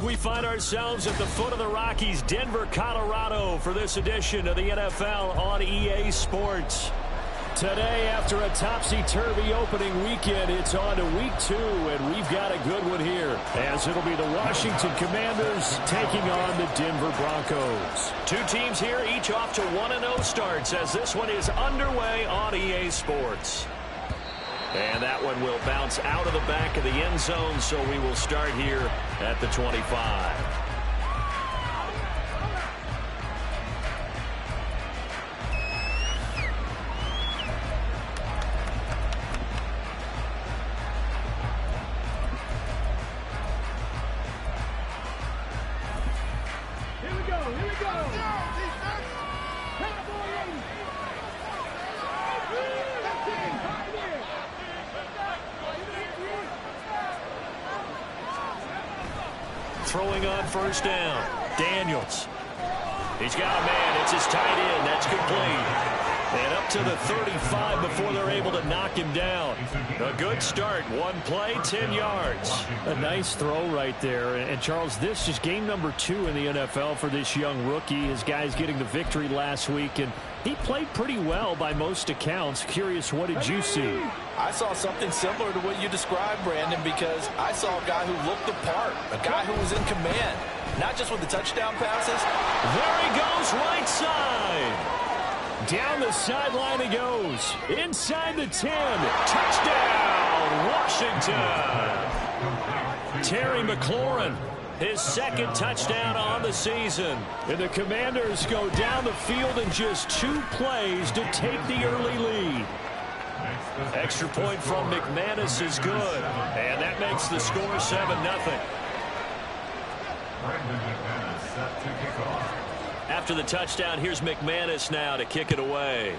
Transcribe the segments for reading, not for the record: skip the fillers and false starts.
We find ourselves at the foot of the Rockies, Denver, Colorado, for this edition of the NFL on EA Sports. Today, after a topsy-turvy opening weekend, it's on to week 2, and we've got a good one here, as it'll be the Washington Commanders taking on the Denver Broncos. Two teams here, each off to 1-0 starts, as this one is underway on EA Sports. And that one will bounce out of the back of the end zone, so we will start here at the 25. Throwing on first down, Daniels. He's got a man. It's his tight end. That's complete. And up to the 35 before they're able to knock him down. A good start. One play, 10 yards. A nice throw right there. And Charles, this is game number 2 in the NFL for this young rookie. His guys getting the victory last week, and he played pretty well by most accounts. Curious, what did you see? I saw something similar to what you described, Brandon, because I saw a guy who looked the part, a guy who was in command, not just with the touchdown passes. There he goes, right side. Down the sideline he goes. Inside the 10. Touchdown, Washington. Terry McLaurin, his second touchdown on the season. And the Commanders go down the field in just 2 plays to take the early lead. Extra point from McManus is good. And that makes the score 7-0. After the touchdown, here's McManus now to kick it away.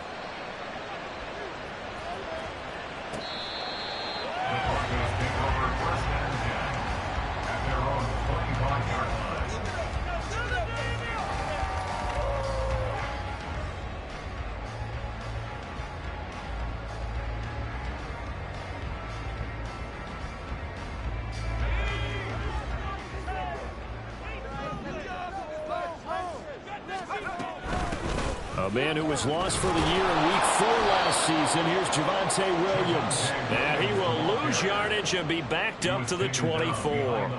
A man who was lost for the year in week 4 last season. Here's Javonte Williams. And he will lose yardage and be backed up to the 24.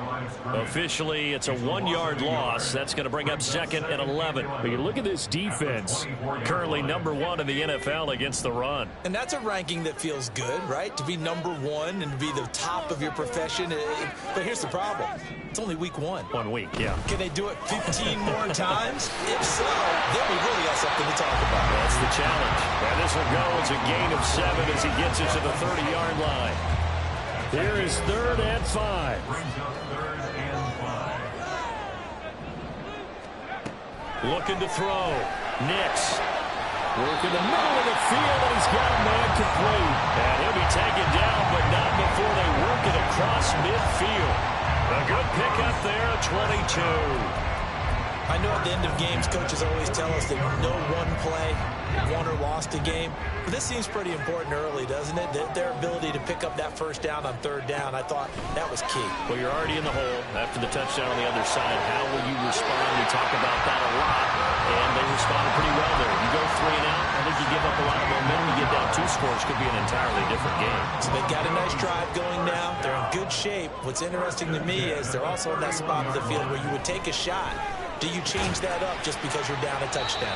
Officially, it's a 1-yard loss. That's going to bring up 2nd and 11. But you look at this defense. Currently number 1 in the NFL against the run. And that's a ranking that feels good, right? To be number 1 and to be the top of your profession. But here's the problem. It's only week 1. 1 week, yeah. Can they do it 15 more times? If so, then we really got something to talk about. That's the challenge. And this will go as a gain of 7 as he gets it to the 30-yard line. Here is 3rd and 5. Looking to throw. Nix. Working the middle of the field, and he's got a man complete. And he'll be taken down, but not before they work it across midfield. A good pickup there, 22. I know at the end of games, coaches always tell us that no one play won or lost a game. But this seems pretty important early, doesn't it? Their ability to pick up that first down on 3rd down, I thought that was key. Well, you're already in the hole after the touchdown on the other side. How will you respond? We talk about that a lot, and they responded pretty well there. You go 3 and out, I think you give up a lot of momentum. You get down 2 scores, could be an entirely different game. So they've got a nice drive going now. They're in good shape. What's interesting to me is they're also in that spot of the field where you would take a shot. Do you change that up just because you're down a touchdown?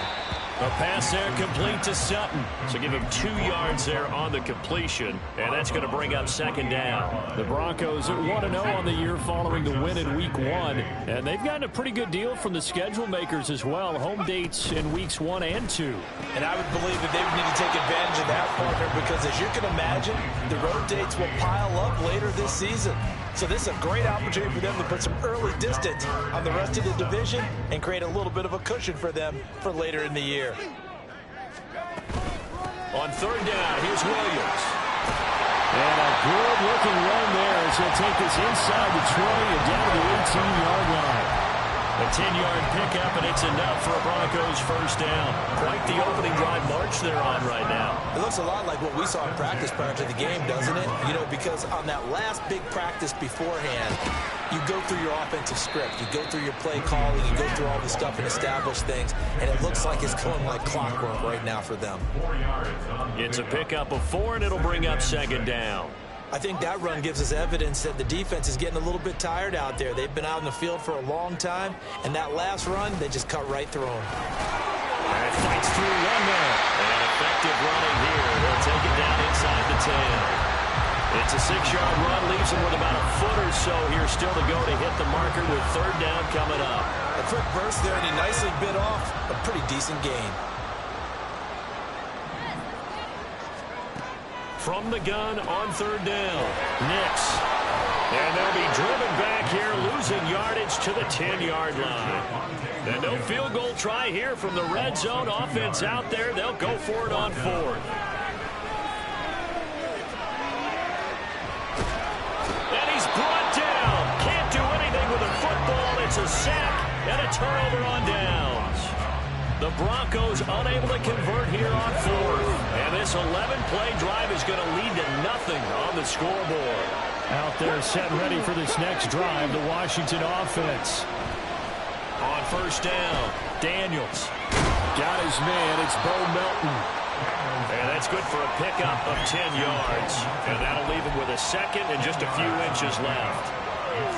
A pass there complete to Sutton. So give him 2 yards there on the completion, and that's going to bring up 2nd down. The Broncos at 1-0 on the year following the win in week 1. And they've gotten a pretty good deal from the schedule makers as well. Home dates in weeks 1 and 2. And I would believe that they would need to take advantage of that, partner, because as you can imagine, the road dates will pile up later this season. So this is a great opportunity for them to put some early distance on the rest of the division and create a little bit of a cushion for them for later in the year. On 3rd down, here's Williams. And a good-looking run there as he'll take this inside the 20 and down to the 18-yard line. A 10-yard pickup, and it's enough for a Broncos first down. Quite the opening drive march they're on right now. It looks a lot like what we saw in practice prior to the game, doesn't it? You know, because on that last big practice beforehand, you go through your offensive script. You go through your play calling. You go through all the stuff and establish things. And it looks like it's going like clockwork right now for them. It's a pickup of 4, and it'll bring up second down. I think that run gives us evidence that the defense is getting a little bit tired out there. They've been out in the field for a long time, and that last run, they just cut right through them. And it fights through one there. And effective running here. They'll take it down inside the 10. It's a 6-yard run, leaves them with about a foot or so here still to go to hit the marker with third down coming up. A quick burst there, and he nicely bit off a pretty decent gain. From the gun on third down, Nix. And they'll be driven back here, losing yardage to the 10-yard line. And no field goal try here from the red zone. Offense out there. They'll go for it on 4th. And he's brought down. Can't do anything with a football. It's a sack and a turnover on downs. The Broncos unable to convert here on 4th. And this 11-play drive is going to lead to nothing on the scoreboard. Out there set ready for this next drive, the Washington offense. On first down, Daniels. Got his man, it's Bo Melton. And that's good for a pickup of 10 yards. And that'll leave him with a second and just a few inches left.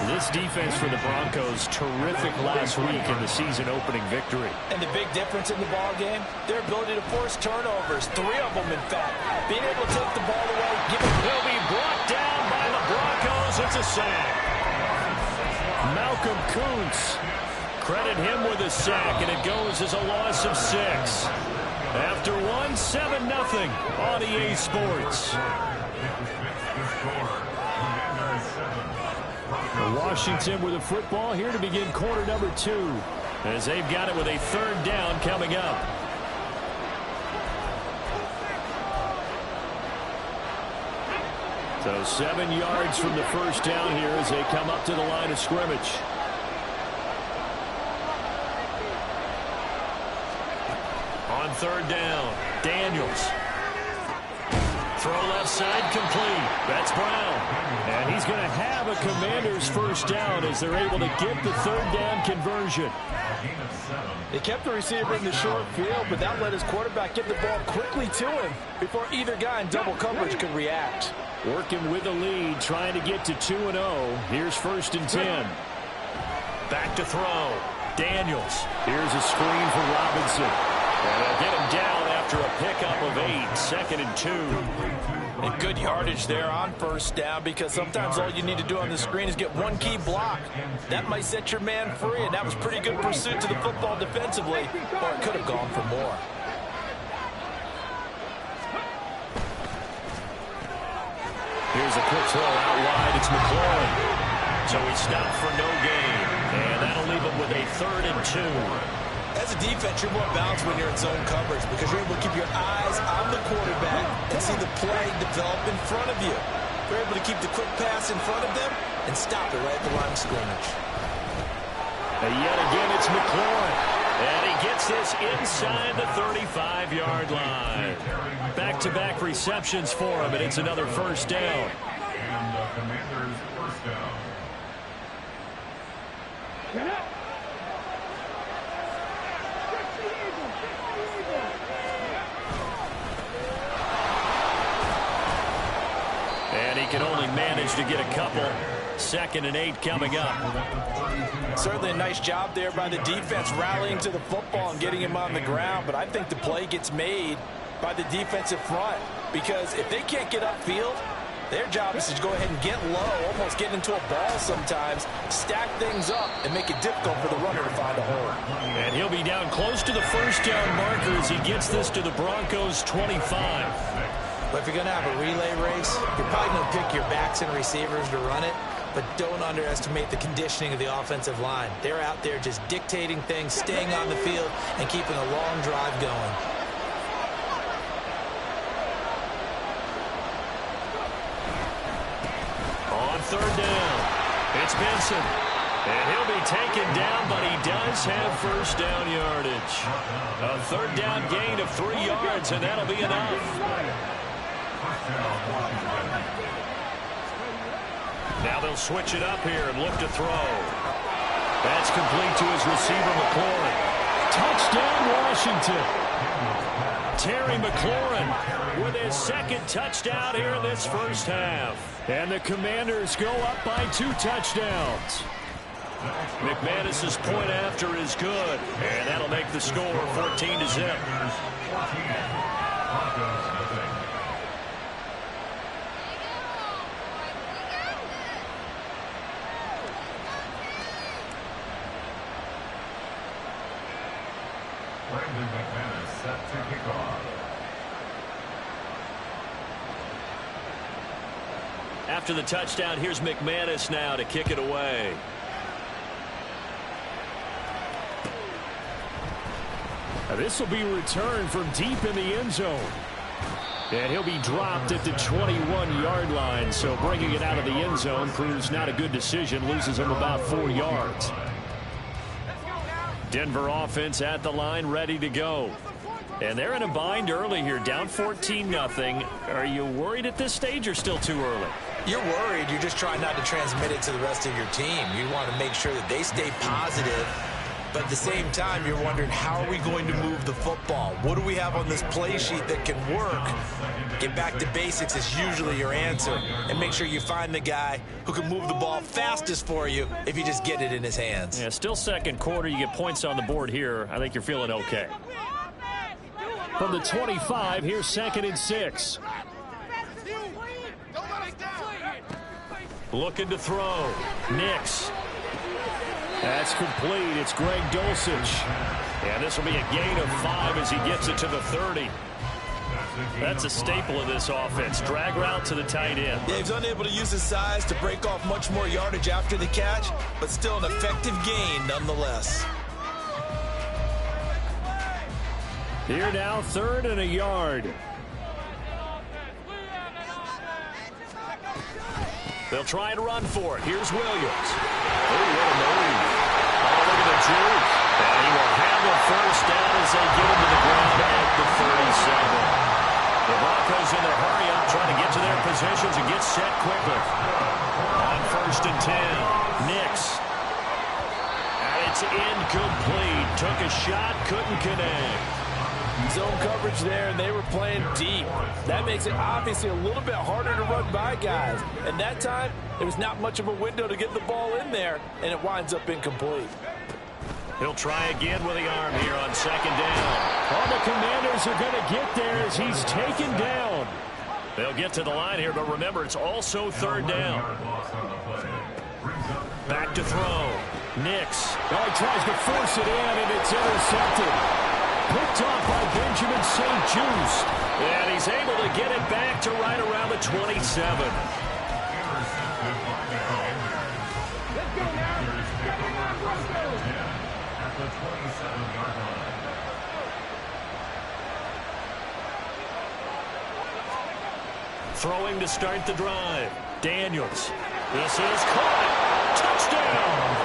This defense for the Broncos, terrific last week in the season-opening victory. And the big difference in the ball game, their ability to force turnovers, 3 of them, in fact. Being able to take the ball away, give it. Will be brought down by the Broncos. It's a sack. Malcolm Kuntz. Credit him with a sack, and it goes as a loss of 6. After one, 7-0 on EA Sports. Washington with a football here to begin quarter number 2. As they've got it with a third down coming up. So 7 yards from the first down here as they come up to the line of scrimmage. On third down, Daniels. Throw left side complete. That's Brown. And he's going to have a Commander's first down as they're able to get the third down conversion. They kept the receiver in the short field, but that let his quarterback get the ball quickly to him before either guy in double coverage could react. Working with a lead, trying to get to 2-0. Here's first and 10. Back to throw. Daniels. Here's a screen for Robinson. And they'll get him down after a pickup of 8, 2nd and 2. And good yardage there on first down, because sometimes all you need to do on the screen is get one key block. That might set your man free, and that was pretty good pursuit to the football defensively, or it could have gone for more. Here's a quick throw out wide. It's McLaurin. So he stopped for no gain. And that'll leave him with a 3rd and 2. As a defense, you're more balanced when you're in zone coverage because you're able to keep your eyes on the quarterback and see the play develop in front of you. You're able to keep the quick pass in front of them and stop it right at the line of scrimmage. And yet again, it's McLaurin. And he gets this inside the 35-yard line. Back-to-back receptions for him, and it's another first down. And the Commanders' first down. And he can only manage to get a couple. 2nd and 8 coming up. Certainly a nice job there by the defense rallying to the football and getting him on the ground, but I think the play gets made by the defensive front because if they can't get upfield, their job is to go ahead and get low, almost get into a ball sometimes, stack things up, and make it difficult for the runner to find a hole. And he'll be down close to the first down marker as he gets this to the Broncos' 25. But if you're going to have a relay race, you're probably going to pick your backs and receivers to run it, but don't underestimate the conditioning of the offensive line. They're out there just dictating things, staying on the field, and keeping a long drive going. On third down, it's Benson. And he'll be taken down, but he does have first down yardage. A third down gain of 3 yards, and that'll be enough. Now they'll switch it up here and look to throw. That's complete to his receiver, McLaurin. Touchdown, Washington. Terry McLaurin with his second touchdown here in this first half. And the Commanders go up by 2 touchdowns. McManus's point after is good, and that'll make the score 14-0. Brandon McManus set to kick off. After the touchdown, here's McManus now to kick it away. This will be returned from deep in the end zone. And he'll be dropped at the 21-yard line, so bringing it out of the end zone proves not a good decision, loses him about 4 yards. Denver offense at the line, ready to go. And they're in a bind early here, down 14-0. Are you worried at this stage or still too early? You're worried. You're just trying not to transmit it to the rest of your team. You want to make sure that they stay positive. But at the same time, you're wondering, how are we going to move the football? What do we have on this play sheet that can work? Get back to basics is usually your answer. And make sure you find the guy who can move the ball fastest for you if you just get it in his hands. Yeah, still second quarter. You get points on the board here. I think you're feeling okay. From the 25, here's 2nd and 6. Looking to throw. Nix. That's complete. It's Greg Dulcich. And this will be a gain of 5 as he gets it to the 30. That's a staple of this offense. Drag route to the tight end. Yeah, he's unable to use his size to break off much more yardage after the catch, but still an effective gain nonetheless. Here now, 3rd and a yard. They'll try and run for it. Here's Williams. Oh, what a move. Oh, look at the juke. And he will handle first down as they get him to the ground at the 37. The Broncos in their hurry up, trying to get to their positions and get set quickly. On 1st and 10, Nix. And it's incomplete. Took a shot, couldn't connect. Zone coverage there, and they were playing deep. That makes it obviously a little bit harder to run by guys. And that time, there was not much of a window to get the ball in there, and it winds up incomplete. He'll try again with the arm here on 2nd down. All the Commanders are going to get there as he's taken down. They'll get to the line here, but remember, it's also 3rd down. Back to throw. Nix. Oh, he tries to force it in, and it's intercepted. Picked off by Benjamin St-Juste. And he's able to get it back to right around the 27. Throwing to start the drive. Daniels. This is caught. Touchdown.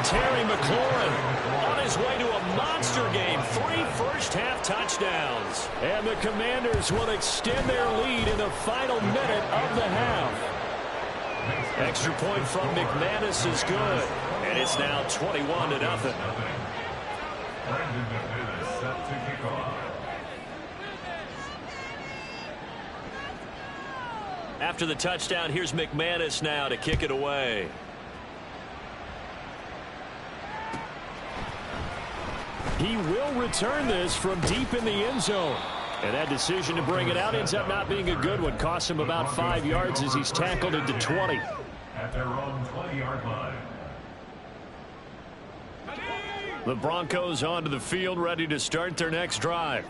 Terry McLaurin on his way to a monster game. 3 first-half touchdowns. And the Commanders will extend their lead in the final minute of the half. Extra point from McManus is good. And it's now 21-0. Brandon McManus set to kick off. After the touchdown, here's McManus now to kick it away. He will return this from deep in the end zone. And that decision to bring it out ends up not being a good one. Costs him about 5 yards as he's tackled into 20. At their own 20-yard line. The Broncos onto the field, ready to start their next drive.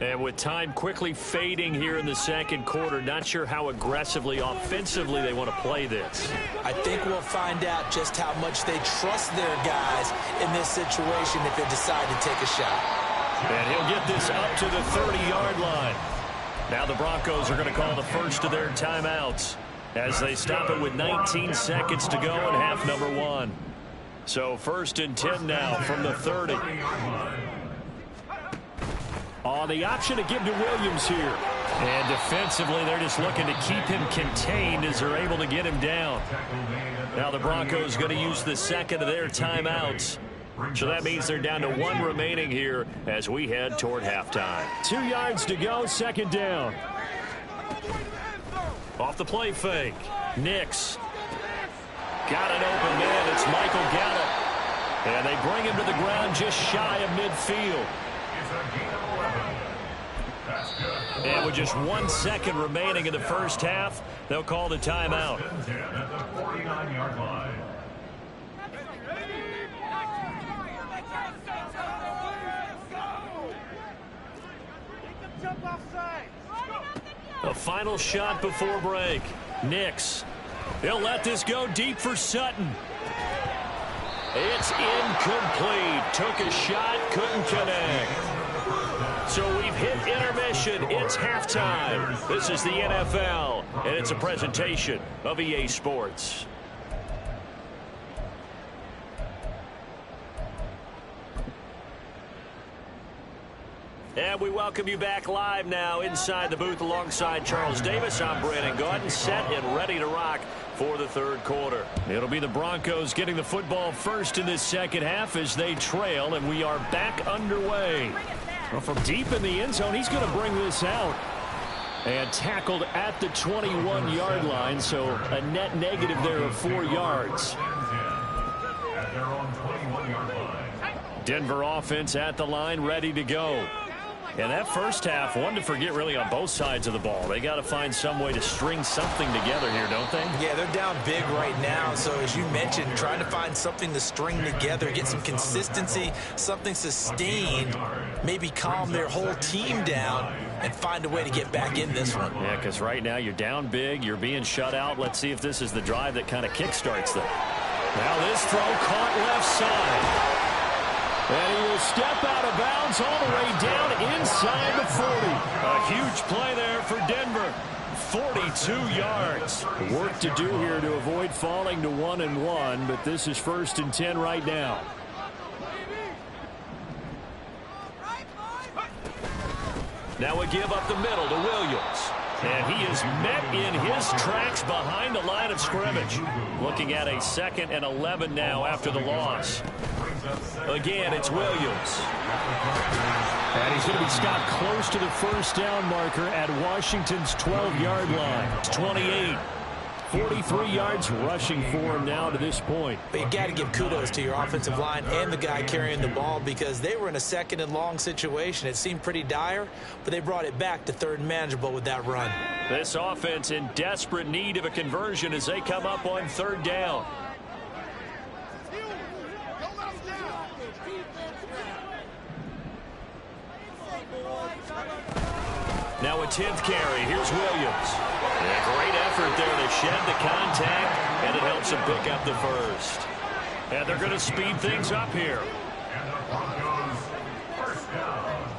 And with time quickly fading here in the second quarter, not sure how aggressively, offensively they want to play this. I think we'll find out just how much they trust their guys in this situation if they decide to take a shot. And he'll get this up to the 30-yard line. Now the Broncos are going to call the first of their timeouts. as they stop it with 19 seconds to go in half number 1. So 1st and 10 now from the 30. On the option to give to Williams here. And defensively, they're just looking to keep him contained as they're able to get him down. Now the Broncos going to use the second of their timeouts. So that means they're down to 1 remaining here as we head toward halftime. 2 yards to go, 2nd down. Off the play fake. Nix. Got an open man. It's Michael Gallup. And they bring him to the ground just shy of midfield. And with just 1 second remaining in the first half, they'll call the timeout. At the 49-yard line. A final shot before break. Nix. They'll let this go deep for Sutton. It's incomplete. Took a shot, couldn't connect. So we've hit intermission. It's halftime. This is the NFL, and it's a presentation of EA Sports. And we welcome you back live now inside the booth alongside Charles Davis. I'm Brandon Gaudin, set and ready to rock for the 3rd quarter. It'll be the Broncos getting the football first in this second half as they trail, and we are back underway. Well, from deep in the end zone, he's going to bring this out. And tackled at the 21-yard line, so a net negative there of 4 yards. At their own 21-yard line. Denver offense at the line, ready to go. And that first half, one to forget really on both sides of the ball. They got to find some way to string something together here, don't they? Yeah, they're down big right now. So as you mentioned, trying to find something to string together, get some consistency, something sustained, maybe calm their whole team down and find a way to get back in this one. Yeah, because right now you're down big, you're being shut out. Let's see if this is the drive that kind of kickstarts them. Now this throw caught left side. And he will step out of bounds all the way down inside the 40. A huge play there for Denver. 42 yards. Work to do here to avoid falling to 1-1, but this is 1st and 10 right now. Now a give up the middle to Williams. And he is met in his tracks behind the line of scrimmage. Looking at a 2nd and 11 now after the loss. Again, it's Williams. And he's going to be stopped close to the first down marker at Washington's 12-yard line. It's 28. 43 yards rushing for him now to this point. But you got to give kudos to your offensive line and the guy carrying the ball because they were in a 2nd and long situation. It seemed pretty dire, but they brought it back to 3rd and manageable with that run. This offense in desperate need of a conversion as they come up on 3rd down. Now a 10th carry. Here's Williams. And a great effort there to shed the contact, and it helps him pick up the first. And they're going to speed things up here. And the Broncos, first down.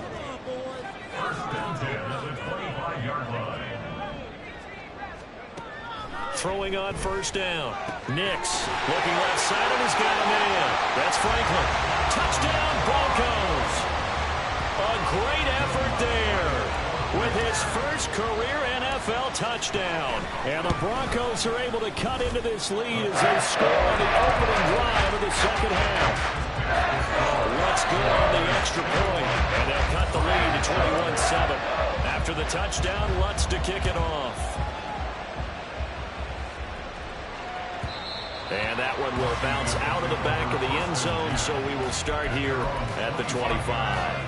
1st and 10 at the 25-yard line. Throwing on 1st down. Nix looking left side and he's got a man. That's Franklin. Touchdown Broncos. A great effort there with his first career NFL touchdown. And the Broncos are able to cut into this lead as they score on the opening drive of the second half. Let's go on the extra point, and they'll cut the lead to 21-7. After the touchdown, Lutz to kick it off. And that one will bounce out of the back of the end zone, so we will start here at the 25.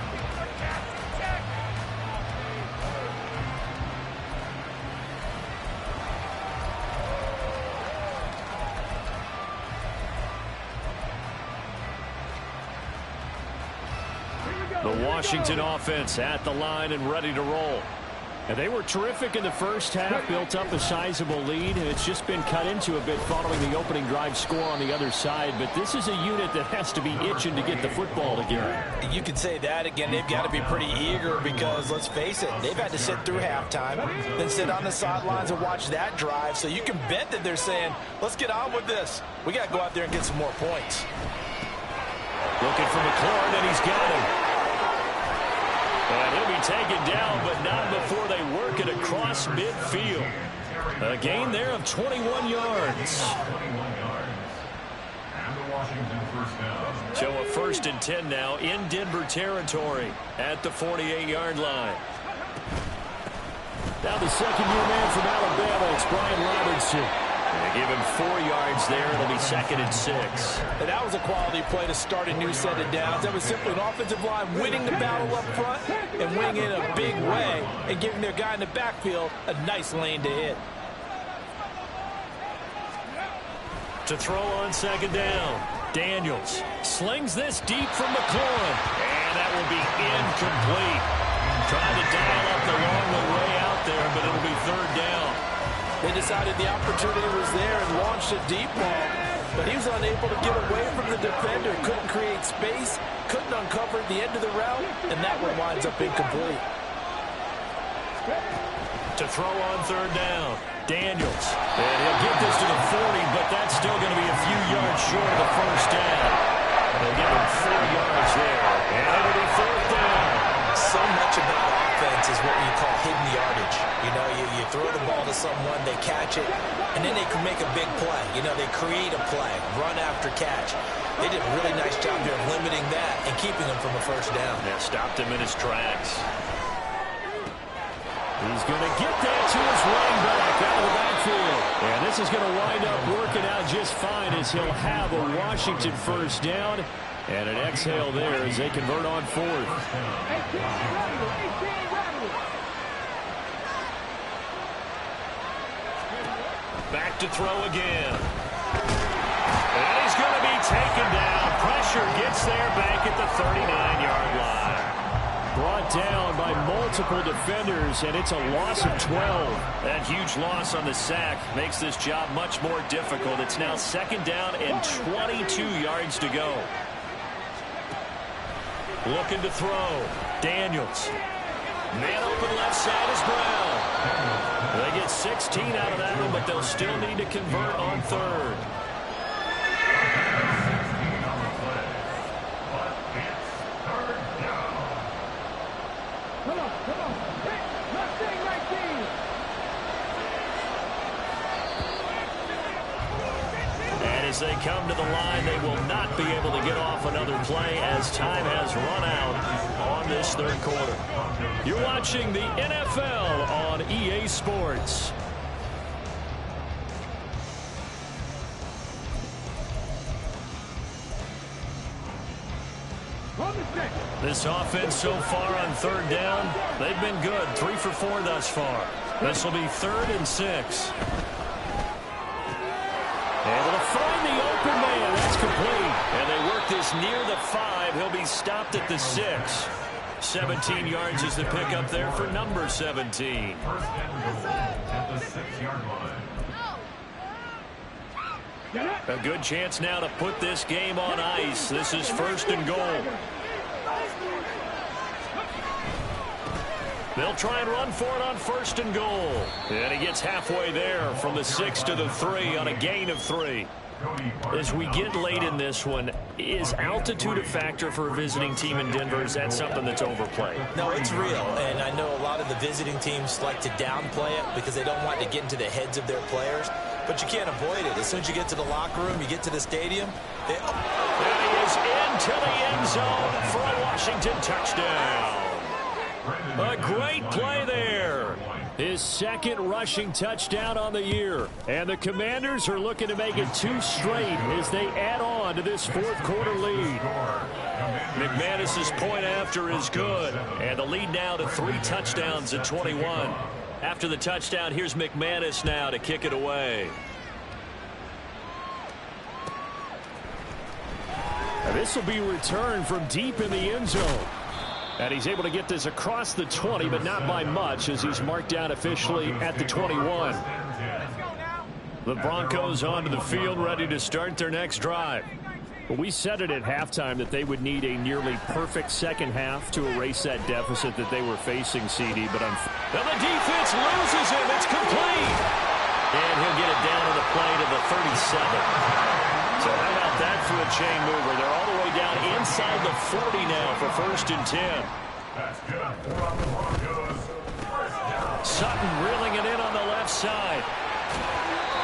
The Washington offense at the line and ready to roll. And they were terrific in the first half, built up a sizable lead, and it's just been cut into a bit following the opening drive score on the other side. But this is a unit that has to be itching to get the football again. You could say that again. They've got to be pretty eager because, let's face it, they've had to sit through halftime, then sit on the sidelines and watch that drive. So you can bet that they're saying, let's get on with this. We got to go out there and get some more points. Looking for McLaurin, and he's got him. And he'll be taken down, but not before they work it across midfield. A gain there of 21 yards. So a 1st and 10 now in Denver territory at the 48-yard line. Now the second-year man from Alabama, it's Brian Robinson. They give him 4 yards there. It'll be 2nd and 6. And that was a quality play to start a new set of downs. That was simply an offensive line winning the battle up front and winning in a big way and giving their guy in the backfield a nice lane to hit. To throw on 2nd down. Daniels slings this deep from McLaurin. And that will be incomplete. Trying to dial up the long way out there, but it'll be 3rd down. They decided the opportunity was there and launched a deep ball, but he was unable to get away from the defender, couldn't create space, couldn't uncover the end of the route, and that one winds up incomplete. To throw on 3rd down, Daniels. And he'll get this to the 40, but that's still going to be a few yards short of the 1st down. They'll give him 4 yards there, and it'll be 4th down. So much about offense is what you call hidden yardage. You know, you throw the ball to someone, they catch it, and then they can make a big play. You know, they create a play, run after catch. They did a really nice job there of limiting that and keeping him from a 1st down. Yeah, stopped him in his tracks. He's going to get that to his running back out of the backfield. And this is going to wind up working out just fine as he'll have a Washington 1st down. And an exhale there as they convert on 4th. Back to throw again. And he's going to be taken down. Pressure gets there back at the 39-yard line. Brought down by multiple defenders, and it's a loss of 12. That huge loss on the sack makes this job much more difficult. It's now 2nd down and 22 yards to go. Looking to throw. Daniels. Man open left side is Brown. They get 16 out of that one, but they'll still need to convert on 3rd. As they come to the line, they will not be able to get off another play as time has run out on this 3rd quarter. You're watching the NFL on EA Sports. This offense so far on 3rd down, they've been good. 3 for 4 thus far. This will be 3rd and 6. Able to find the open man. That's complete. And they work this near the 5. He'll be stopped at the 6. 17 yards is the pickup there for number 17. 1st and goal at the 6-yard line. A good chance now to put this game on ice. This is 1st and goal. They'll try and run for it on 1st and goal. And he gets halfway there from the 6 to the 3 on a gain of 3. As we get late in this one, is altitude a factor for a visiting team in Denver? Is that something that's overplayed? No, it's real, and I know a lot of the visiting teams like to downplay it because they don't want to get into the heads of their players, but you can't avoid it. As soon as you get to the locker room, you get to the stadium. And he is into the end zone for a Washington touchdown. A great play there. His 2nd rushing touchdown on the year. And the Commanders are looking to make it 2 straight as they add on to this 4th quarter lead. McManus's point after is good. And the lead now to 3 touchdowns at 21. After the touchdown, here's McManus now to kick it away. This will be returned from deep in the end zone. And he's able to get this across the 20, but not by much, as he's marked down officially at the 21. The Broncos onto the field, ready to start their next drive. We said it at halftime that they would need a nearly perfect second half to erase that deficit that they were facing, CD. But now the defense loses him. It's complete. And he'll get it down to the play to the 37. So how about that for a chain mover? They're all the way down inside the 40 now for 1st and 10. That's good for the Broncos. Sutton reeling it in on the left side.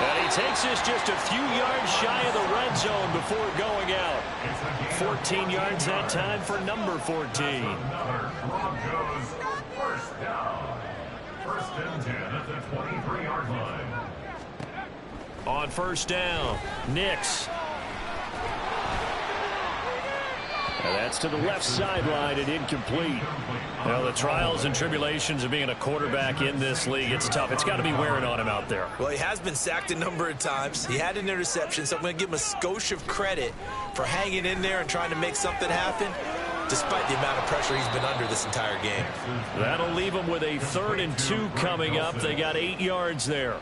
And he takes this just a few yards shy of the red zone before going out. 14 yards that time for number 14. Another Broncos first down. 1st and 10 at the 23-yard line. On 1st down, Nix. And that's to the left sideline and incomplete. Well, the trials and tribulations of being a quarterback in this league, it's tough. It's got to be wearing on him out there. Well, he has been sacked a number of times. He had an interception, so I'm going to give him a skosh of credit for hanging in there and trying to make something happen, despite the amount of pressure he's been under this entire game. That'll leave him with a 3rd and 2 coming up. They got 8 yards there.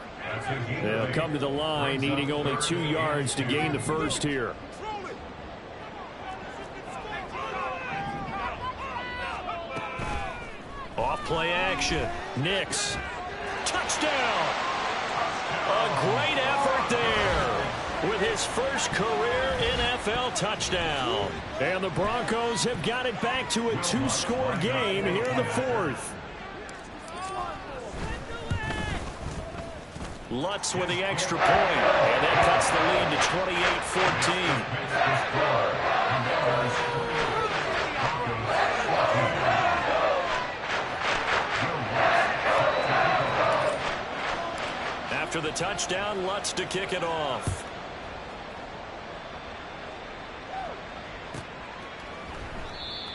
They'll come to the line, needing only 2 yards to gain the first here. Off play action. Nix. Touchdown. A great effort there with his first career NFL touchdown. And the Broncos have got it back to a 2-score game here in the 4th. Lutz with the extra point. And that cuts the lead to 28-14. After the touchdown, Lutz to kick it off.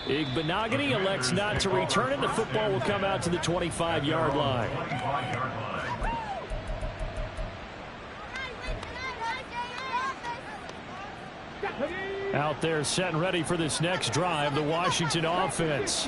Igbenogany elects not to return it. The football will come out to the 25-yard line. Out there set and ready for this next drive, the Washington offense.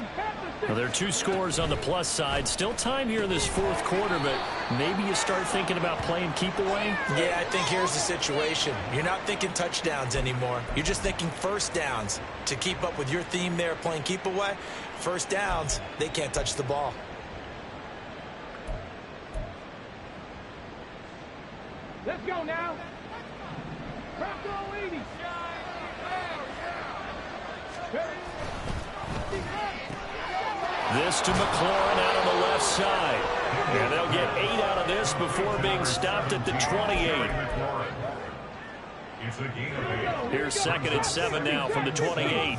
Well, there are 2 scores on the plus side. Still time here in this 4th quarter, but maybe you start thinking about playing keep away? Yeah, I think here's the situation. You're not thinking touchdowns anymore. You're just thinking 1st downs. To keep up with your theme there, playing keep away, 1st downs, they can't touch the ball. Let's go now. Bronco 80. This to McLaurin out on the left side. And they'll get 8 out of this before being stopped at the 28. Here's 2nd and 7 now from the 28.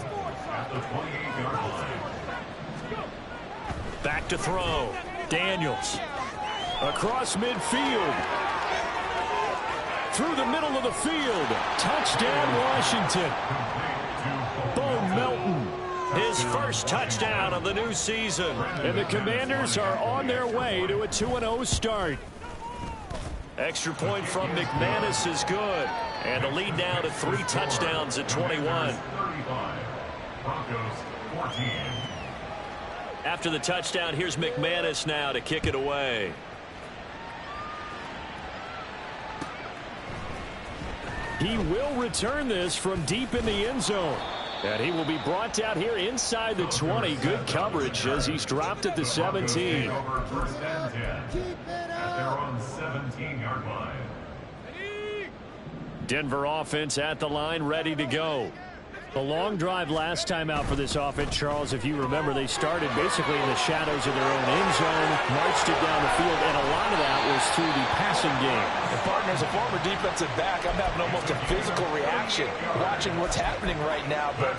Back to throw. Daniels. Across midfield. Through the middle of the field. Touchdown, Washington. Bo Melton. His first touchdown of the new season. And the Commanders are on their way to a 2-0 start. Extra point from McManus is good. And the lead now to 3 touchdowns at 21. After the touchdown, here's McManus now to kick it away. He will return this from deep in the end zone. And he will be brought down here inside the 20. Good coverage as he's dropped at the 17. Denver offense at the line, ready to go. A long drive last time out for this offense, Charles. If you remember, they started basically in the shadows of their own end zone, marched it down the field, and a lot of that was through the passing game. And partner, as a former defensive back, I'm having almost a physical reaction watching what's happening right now. But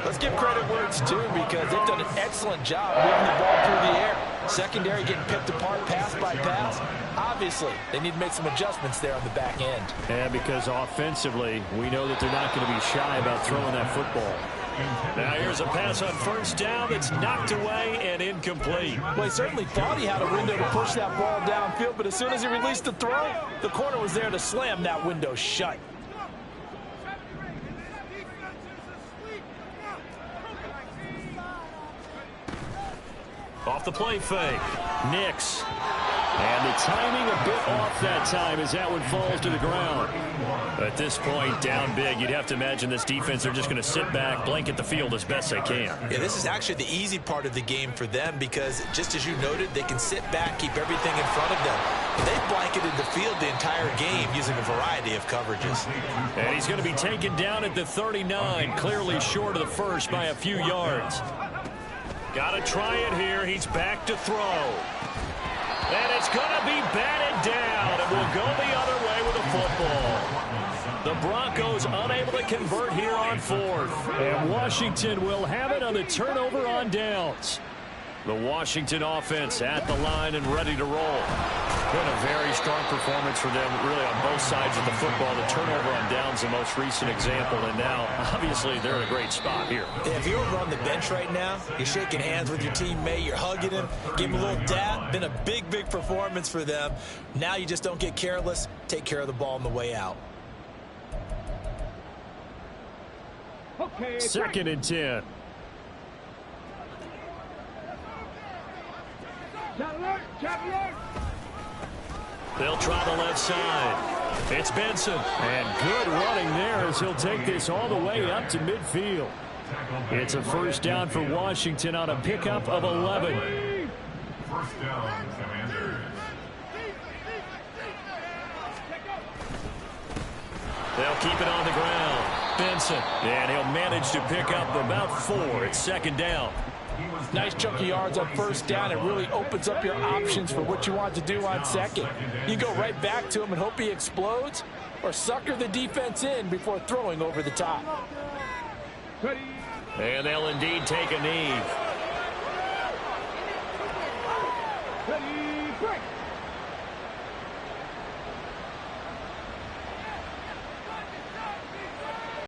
let's give credit where it's due, because they've done an excellent job moving the ball through the air. Secondary getting picked apart pass by pass. Obviously, they need to make some adjustments there on the back end. And because offensively, we know that they're not going to be shy about throwing that football. Now here's a pass on 1st down that's knocked away and incomplete. Well, he certainly thought he had a window to push that ball downfield, but as soon as he released the throw, the corner was there to slam that window shut. Off the play fake. Nix. And the timing a bit off that time as that one falls to the ground. At this point, down big, you'd have to imagine this defense, they're just going to sit back, blanket the field as best they can. Yeah, this is actually the easy part of the game for them because, just as you noted, they can sit back, keep everything in front of them. They've blanketed the field the entire game using a variety of coverages. And he's going to be taken down at the 39, clearly short of the first by a few yards. Got to try it here. He's back to throw. And it's going to be batted down, and we'll go the other way with the football. The Broncos unable to convert here on fourth. And Washington will have it on the turnover on downs. The Washington offense at the line and ready to roll. Been a very strong performance for them, really, on both sides of the football. The turnover on downs, the most recent example, and now, obviously, they're in a great spot here. Yeah, if you're over on the bench right now, you're shaking hands with your teammate, you're hugging him, give him a little dap. Been a big, big performance for them. Now you just don't get careless. Take care of the ball on the way out. Okay, 2nd and 10. They'll try the left side. It's Benson. And good running there as he'll take this all the way up to midfield. It's a first down for Washington on a pickup of 11. First down, Commanders. They'll keep it on the ground. Benson. And he'll manage to pick up about 4. It's 2nd down. Nice chunk of yards on first down. It really opens up your options for what you want to do on second. You go right back to him and hope he explodes, or sucker the defense in before throwing over the top. And they'll indeed take a knee.